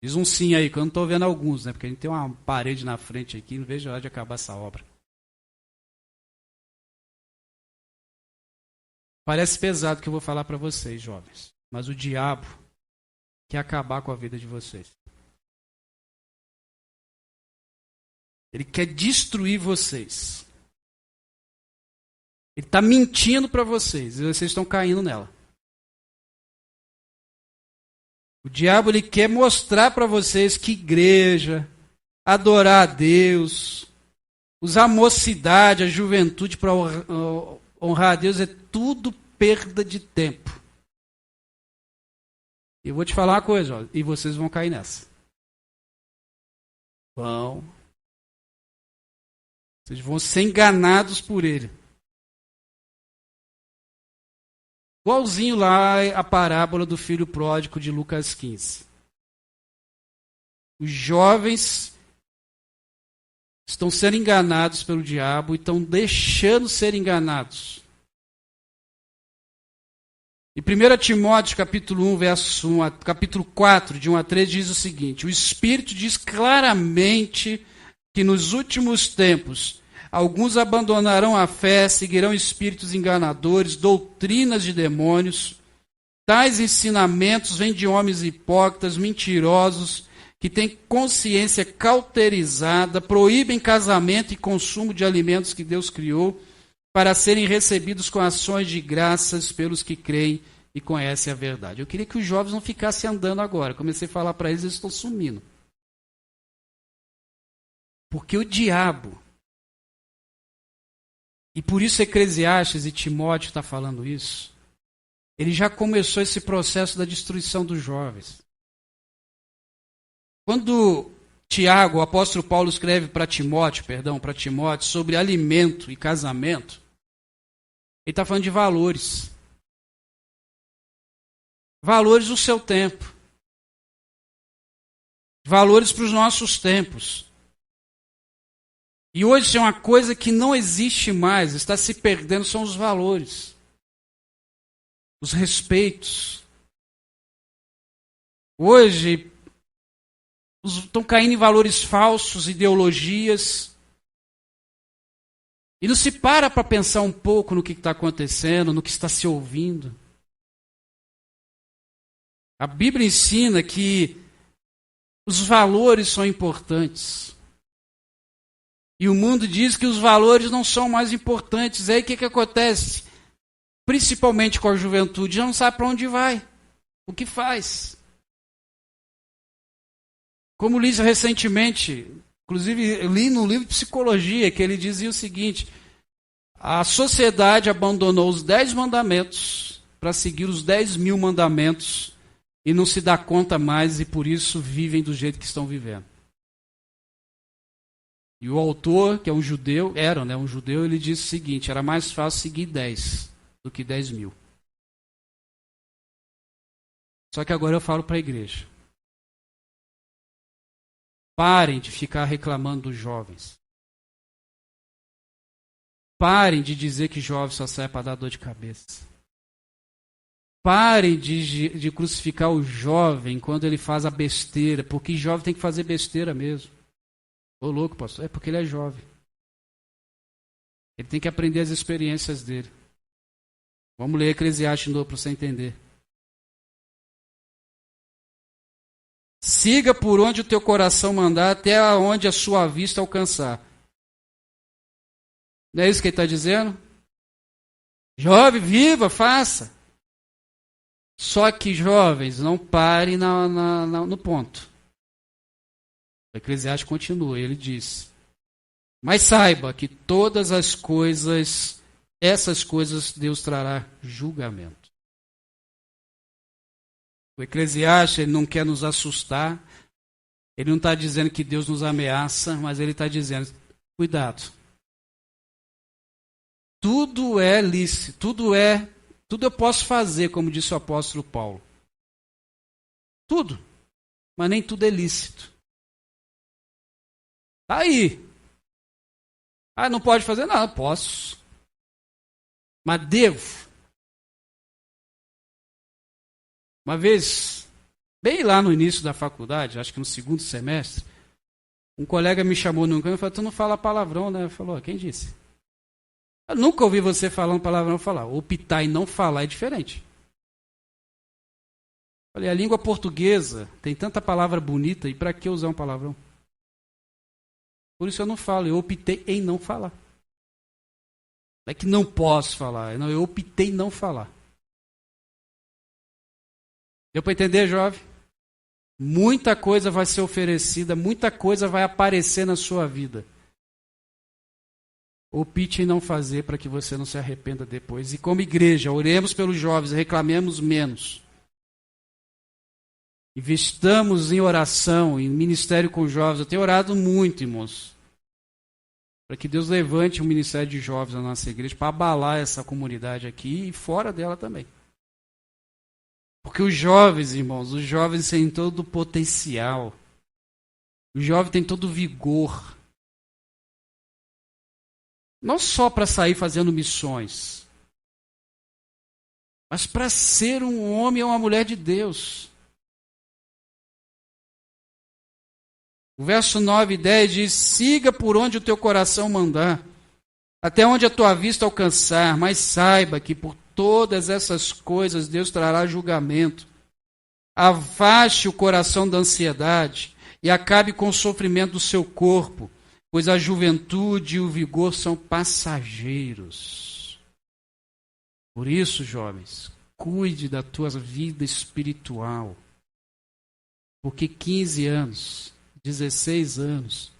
Diz um sim aí, que eu não estou vendo alguns, né? Porque a gente tem uma parede na frente aqui, não vejo a hora de acabar essa obra. Parece pesado o que eu vou falar para vocês, jovens. Mas o diabo quer acabar com a vida de vocês. Ele quer destruir vocês. Ele está mentindo para vocês e vocês estão caindo nela. O diabo ele quer mostrar para vocês que igreja, adorar a Deus, usar a mocidade, a juventude para honrar a Deus é tudo perda de tempo. E eu vou te falar uma coisa, ó, e vocês vão cair nessa. Vocês vão ser enganados por ele. Igualzinho lá a parábola do filho pródigo de Lucas 15. Os jovens estão sendo enganados pelo diabo e estão deixando ser enganados. Em 1 Timóteo, capítulo 1, verso 1, capítulo 4, de 1 a 3, diz o seguinte: o Espírito diz claramente que nos últimos tempos alguns abandonarão a fé, seguirão espíritos enganadores, doutrinas de demônios. Tais ensinamentos vêm de homens hipócritas, mentirosos, que têm consciência cauterizada, proíbem casamento e consumo de alimentos que Deus criou, para serem recebidos com ações de graças pelos que creem e conhecem a verdade. Eu queria que os jovens não ficassem andando agora. Comecei a falar para eles, eles estão sumindo. Porque o diabo, e por isso Eclesiastes e Timóteo está falando isso, ele já começou esse processo da destruição dos jovens. Quando Tiago, o apóstolo Paulo, escreve para Timóteo sobre alimento e casamento, ele está falando de valores. Valores do seu tempo. Valores para os nossos tempos. E hoje tem uma coisa que não existe mais, está se perdendo, são os valores. Os respeitos. Hoje estão caindo em valores falsos, ideologias. E não se para pensar um pouco no que está acontecendo, no que está se ouvindo. A Bíblia ensina que os valores são importantes. E o mundo diz que os valores não são mais importantes. Aí o que acontece? Principalmente com a juventude, já não sabe para onde vai. O que faz? Como li recentemente, inclusive eu li no livro de psicologia, que ele dizia o seguinte: a sociedade abandonou os 10 mandamentos para seguir os 10.000 mandamentos e não se dá conta mais e por isso vivem do jeito que estão vivendo. E o autor, que é um judeu, ele disse o seguinte: era mais fácil seguir 10 do que 10.000. Só que agora eu falo para a igreja. Parem de ficar reclamando dos jovens. Parem de dizer que jovem só serve para dar dor de cabeça. Parem de crucificar o jovem quando ele faz a besteira, porque jovem tem que fazer besteira mesmo. Ô louco, pastor, é porque ele é jovem. Ele tem que aprender as experiências dele. Vamos ler Eclesiastes de novo para você entender. Siga por onde o teu coração mandar, até onde a sua vista alcançar. Não é isso que ele está dizendo? Jovem, viva, faça. Só que, jovens, não parem no ponto. O Eclesiastes continua, ele diz: mas saiba que todas as coisas, essas coisas, Deus trará julgamento. O Eclesiastes, ele não quer nos assustar, ele não está dizendo que Deus nos ameaça, mas ele está dizendo, cuidado. Tudo é lícito, tudo eu posso fazer, como disse o apóstolo Paulo. Tudo, mas nem tudo é lícito. Tá aí. Ah, não pode fazer nada, posso. Mas devo. Uma vez, bem lá no início da faculdade, acho que no segundo semestre, um colega me chamou num canto e falou, tu não fala palavrão, né? Falou, quem disse? Eu nunca ouvi você falando palavrão falar. Optar e não falar é diferente. Falei, a língua portuguesa tem tanta palavra bonita, e para que usar um palavrão? Por isso eu não falo, eu optei em não falar. Não é que não posso falar, não, eu optei em não falar. Deu para entender, jovem? Muita coisa vai ser oferecida, muita coisa vai aparecer na sua vida. Opte em não fazer para que você não se arrependa depois. E como igreja, oremos pelos jovens, reclamemos menos. Investamos em oração, em ministério com jovens. Eu tenho orado muito, irmãos, para que Deus levante um ministério de jovens na nossa igreja, para abalar essa comunidade aqui e fora dela também. Porque os jovens, irmãos, os jovens têm todo o potencial. O jovem tem todo o vigor. Não só para sair fazendo missões, mas para ser um homem ou uma mulher de Deus. O verso 9 e 10 diz, siga por onde o teu coração mandar, até onde a tua vista alcançar, mas saiba que por todas essas coisas Deus trará julgamento. Afaste o coração da ansiedade e acabe com o sofrimento do seu corpo, pois a juventude e o vigor são passageiros. Por isso, jovens, cuide da tua vida espiritual. Porque 15 anos, 16 anos,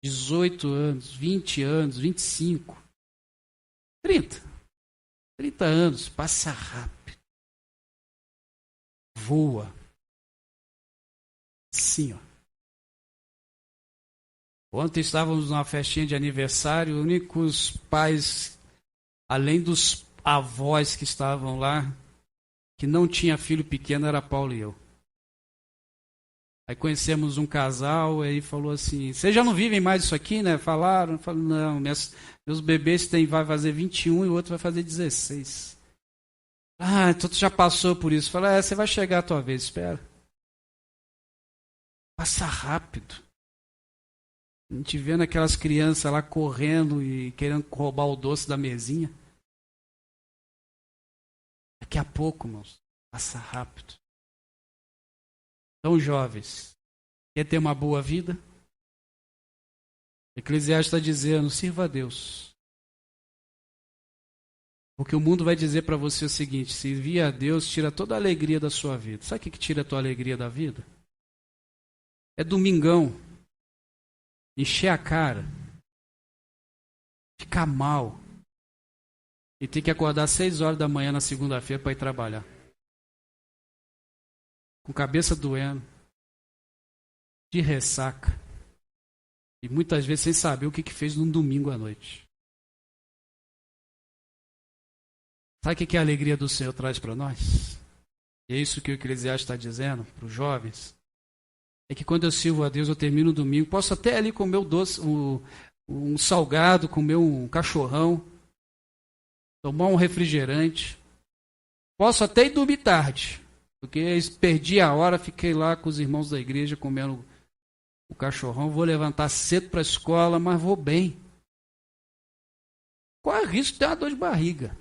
18 anos, 20 anos, 25, 30 anos, passa rápido. Voa. Sim, ó. Ontem estávamos numa festinha de aniversário, os únicos pais, além dos avós que estavam lá, que não tinha filho pequeno, era Paulo e eu. Aí conhecemos um casal, aí falou assim, vocês já não vivem mais isso aqui, né? Falaram, não, meus bebês vai fazer 21 e o outro vai fazer 16. Ah, então tu já passou por isso. Falei, você vai chegar a tua vez, espera. Passa rápido. A gente vendo aquelas crianças lá correndo e querendo roubar o doce da mesinha. Daqui a pouco, meus, passa rápido. Então, jovens, quer ter uma boa vida? Eclesiastes está dizendo, sirva a Deus. Porque o mundo vai dizer para você o seguinte, servir a Deus tira toda a alegria da sua vida. Sabe o que tira a tua alegria da vida? É domingão. Encher a cara, ficar mal e ter que acordar 6 horas da manhã na segunda-feira para ir trabalhar. Com cabeça doendo, de ressaca e muitas vezes sem saber o que fez num domingo à noite. Sabe o que a alegria do Senhor traz para nós? E é isso que o Eclesiastes está dizendo para os jovens. É que quando eu sirvo a Deus, eu termino o domingo, posso até ali comer o doce, um salgado, comer um cachorrão, tomar um refrigerante. Posso até ir dormir tarde, porque perdi a hora, fiquei lá com os irmãos da igreja comendo o cachorrão. Vou levantar cedo para a escola, mas vou bem. Qual é o risco de ter uma dor de barriga?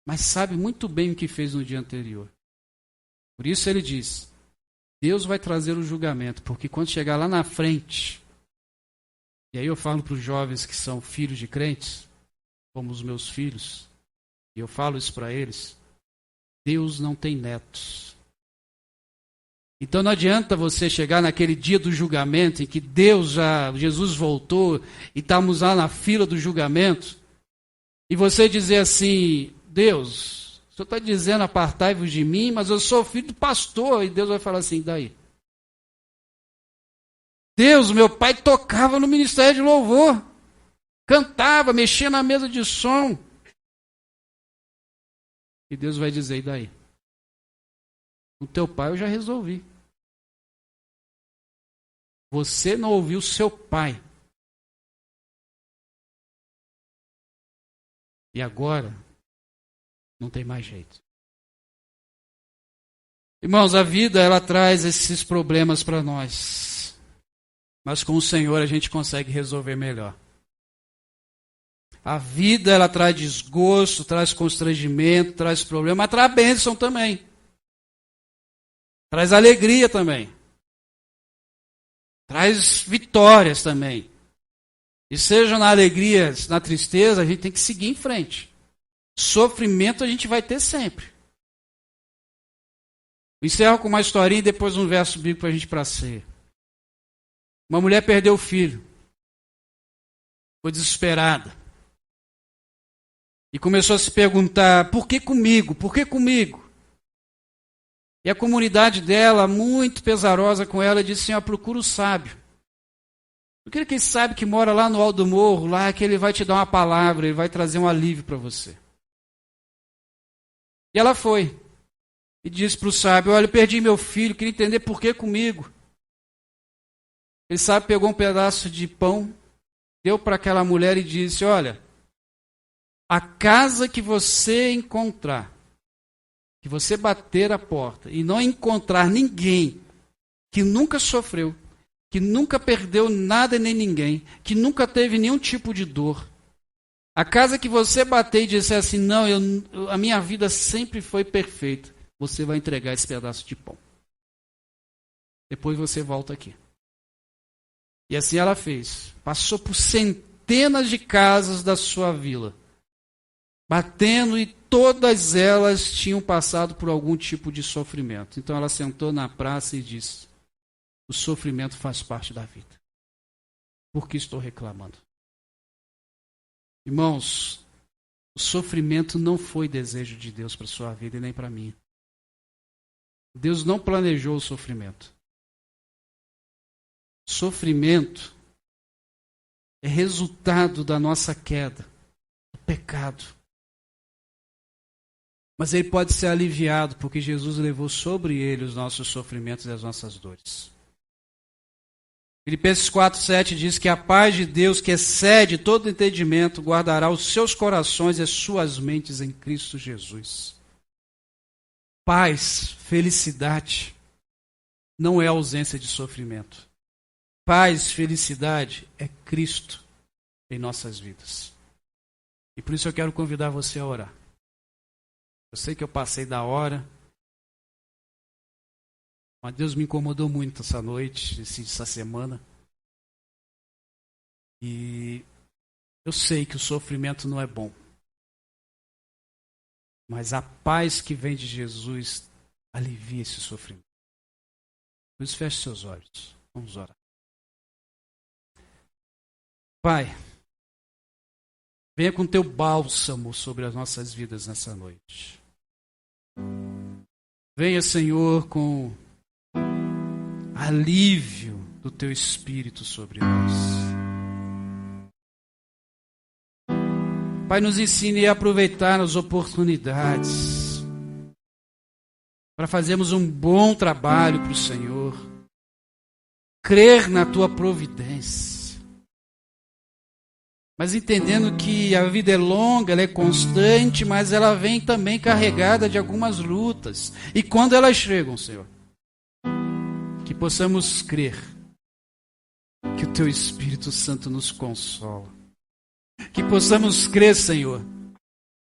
Mas sabe muito bem o que fez no dia anterior. Por isso ele diz, Deus vai trazer o julgamento, porque quando chegar lá na frente, e aí eu falo para os jovens que são filhos de crentes, como os meus filhos, e eu falo isso para eles, Deus não tem netos. Então não adianta você chegar naquele dia do julgamento, em que Jesus voltou, e estamos lá na fila do julgamento, e você dizer assim, Deus, O senhor está dizendo, apartai-vos de mim, mas eu sou filho do pastor. E Deus vai falar assim, daí? Deus, meu pai tocava no ministério de louvor. Cantava, mexia na mesa de som. E Deus vai dizer, e daí? O teu pai eu já resolvi. Você não ouviu seu pai. E agora, não tem mais jeito. Irmãos, a vida, ela traz esses problemas para nós. Mas com o Senhor a gente consegue resolver melhor. A vida, ela traz desgosto, traz constrangimento, traz problema, mas traz bênção também. Traz alegria também. Traz vitórias também. E seja na alegria, na tristeza, a gente tem que seguir em frente. Sofrimento a gente vai ter sempre. Encerro com uma historinha e depois um verso bíblico para a gente ir para a ceia. Uma mulher perdeu o filho. Foi desesperada. E começou a se perguntar, por que comigo? Por que comigo? E a comunidade dela, muito pesarosa com ela, disse, Senhor, procura o sábio. Porque quem sabe que mora lá no alto do morro, lá que ele vai te dar uma palavra, ele vai trazer um alívio para você. E ela foi. E disse para o sábio, olha, eu perdi meu filho, queria entender por que comigo. Ele sábio pegou um pedaço de pão, deu para aquela mulher e disse, olha, a casa que você encontrar, que você bater a porta e não encontrar ninguém que nunca sofreu, que nunca perdeu nada nem ninguém, que nunca teve nenhum tipo de dor, a casa que você bater e disser assim, não, a minha vida sempre foi perfeita, você vai entregar esse pedaço de pão. Depois você volta aqui. E assim ela fez. Passou por centenas de casas da sua vila, batendo, e todas elas tinham passado por algum tipo de sofrimento. Então ela sentou na praça e disse, o sofrimento faz parte da vida. Por que estou reclamando? Irmãos, o sofrimento não foi desejo de Deus para a sua vida e nem para mim. Deus não planejou o sofrimento. Sofrimento é resultado da nossa queda, do pecado. Mas ele pode ser aliviado, porque Jesus levou sobre ele os nossos sofrimentos e as nossas dores. Filipenses 4,7 diz que a paz de Deus, que excede todo entendimento, guardará os seus corações e as suas mentes em Cristo Jesus. Paz, felicidade, não é ausência de sofrimento. Paz, felicidade é Cristo em nossas vidas. E por isso eu quero convidar você a orar. Eu sei que eu passei da hora, mas Deus me incomodou muito essa noite, essa semana. E eu sei que o sofrimento não é bom. Mas a paz que vem de Jesus alivia esse sofrimento. Por isso, feche seus olhos. Vamos orar. Pai, venha com teu bálsamo sobre as nossas vidas nessa noite. Venha, Senhor, com alívio do teu Espírito sobre nós. Pai, nos ensine a aproveitar as oportunidades para fazermos um bom trabalho para o Senhor, crer na tua providência. Mas entendendo que a vida é longa, ela é constante, mas ela vem também carregada de algumas lutas. E quando elas chegam, Senhor, que possamos crer que o Teu Espírito Santo nos consola. Que possamos crer, Senhor,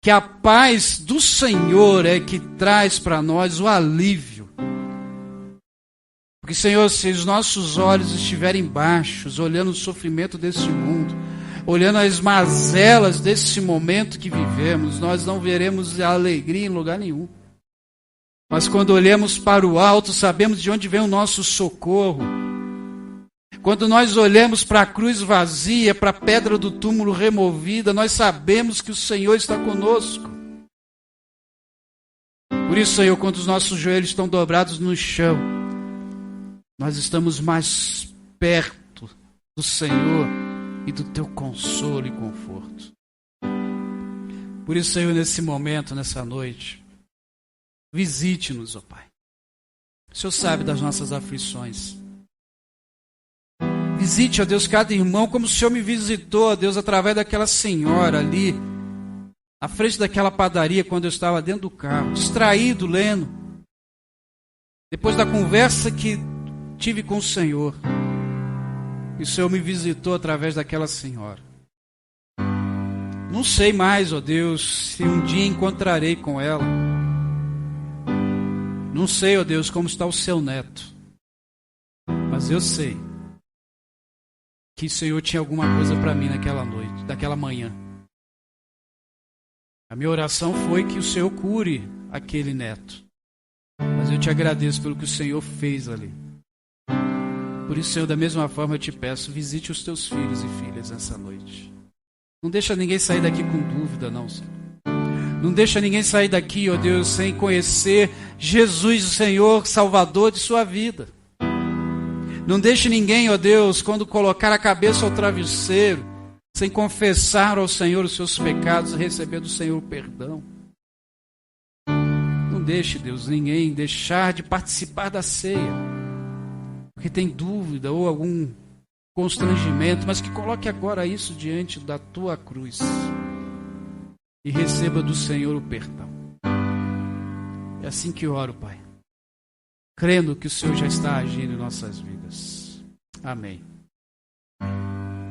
que a paz do Senhor é que traz para nós o alívio. Porque, Senhor, se os nossos olhos estiverem baixos, olhando o sofrimento desse mundo, olhando as mazelas desse momento que vivemos, nós não veremos a alegria em lugar nenhum. Mas quando olhamos para o alto, sabemos de onde vem o nosso socorro. Quando nós olhamos para a cruz vazia, para a pedra do túmulo removida, nós sabemos que o Senhor está conosco. Por isso, Senhor, quando os nossos joelhos estão dobrados no chão, nós estamos mais perto do Senhor e do teu consolo e conforto. Por isso, Senhor, nesse momento, nessa noite, visite-nos, ó Pai. O Senhor sabe das nossas aflições. Visite, ó Deus, cada irmão como o Senhor me visitou, ó Deus, através daquela senhora ali, à frente daquela padaria, quando eu estava dentro do carro, distraído, lendo. Depois da conversa que tive com o Senhor, e o Senhor me visitou através daquela senhora. Não sei mais, ó Deus, se um dia encontrarei com ela. Não sei, ó Deus, como está o seu neto. Mas eu sei que o Senhor tinha alguma coisa para mim naquela noite, daquela manhã. A minha oração foi que o Senhor cure aquele neto. Mas eu te agradeço pelo que o Senhor fez ali. Por isso, Senhor, da mesma forma eu te peço, visite os teus filhos e filhas nessa noite. Não deixa ninguém sair daqui com dúvida, não, Senhor. Não deixa ninguém sair daqui, ó Deus, sem conhecer Jesus, o Senhor, Salvador de sua vida. Não deixe ninguém, ó Deus, quando colocar a cabeça ao travesseiro, sem confessar ao Senhor os seus pecados e receber do Senhor o perdão. Não deixe, Deus, ninguém deixar de participar da ceia, porque tem dúvida ou algum constrangimento, mas que coloque agora isso diante da tua cruz e receba do Senhor o perdão. É assim que eu oro, Pai, crendo que o Senhor já está agindo em nossas vidas. Amém.